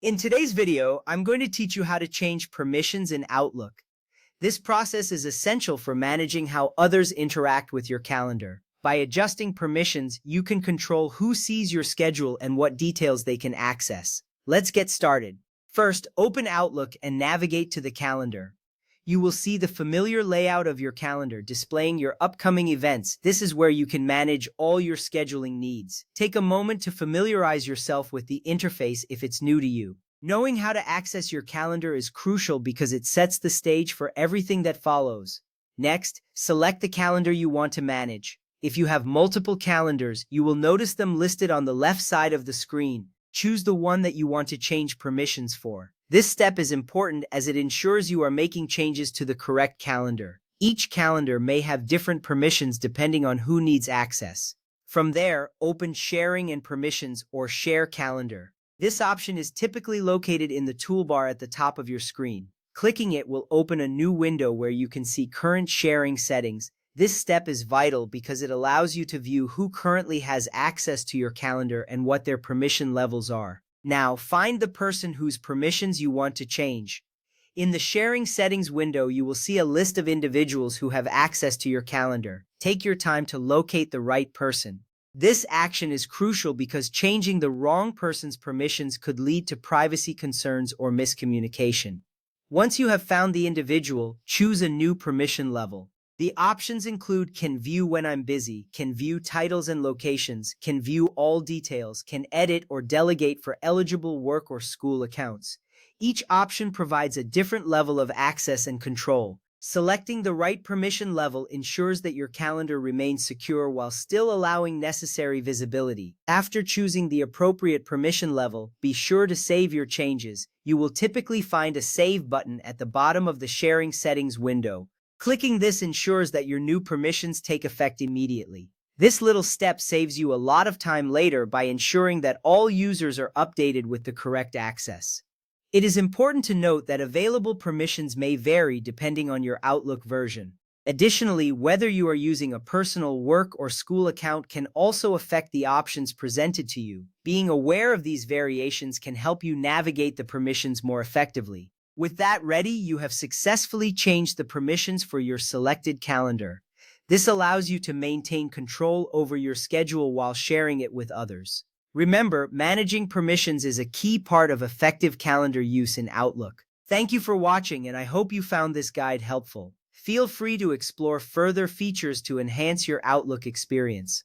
In today's video, I'm going to teach you how to change permissions in Outlook. This process is essential for managing how others interact with your calendar. By adjusting permissions, you can control who sees your schedule and what details they can access. Let's get started. First, open Outlook and navigate to the calendar. You will see the familiar layout of your calendar displaying your upcoming events. This is where you can manage all your scheduling needs. Take a moment to familiarize yourself with the interface if it's new to you. Knowing how to access your calendar is crucial because it sets the stage for everything that follows. Next, select the calendar you want to manage. If you have multiple calendars, you will notice them listed on the left side of the screen. Choose the one that you want to change permissions for. This step is important as it ensures you are making changes to the correct calendar. Each calendar may have different permissions depending on who needs access. From there, open Sharing and Permissions or Share Calendar. This option is typically located in the toolbar at the top of your screen. Clicking it will open a new window where you can see current sharing settings. This step is vital because it allows you to view who currently has access to your calendar and what their permission levels are. Now, find the person whose permissions you want to change. In the Sharing Settings window, you will see a list of individuals who have access to your calendar. Take your time to locate the right person. This action is crucial because changing the wrong person's permissions could lead to privacy concerns or miscommunication. Once you have found the individual, choose a new permission level. The options include Can View When I'm Busy, Can View Titles and Locations, Can View All Details, Can Edit or Delegate for eligible work or school accounts. Each option provides a different level of access and control. Selecting the right permission level ensures that your calendar remains secure while still allowing necessary visibility. After choosing the appropriate permission level, be sure to save your changes. You will typically find a Save button at the bottom of the Sharing Settings window. Clicking this ensures that your new permissions take effect immediately. This little step saves you a lot of time later by ensuring that all users are updated with the correct access. It is important to note that available permissions may vary depending on your Outlook version. Additionally, whether you are using a personal work or school account can also affect the options presented to you. Being aware of these variations can help you navigate the permissions more effectively. With that ready, you have successfully changed the permissions for your selected calendar. This allows you to maintain control over your schedule while sharing it with others. Remember, managing permissions is a key part of effective calendar use in Outlook. Thank you for watching, and I hope you found this guide helpful. Feel free to explore further features to enhance your Outlook experience.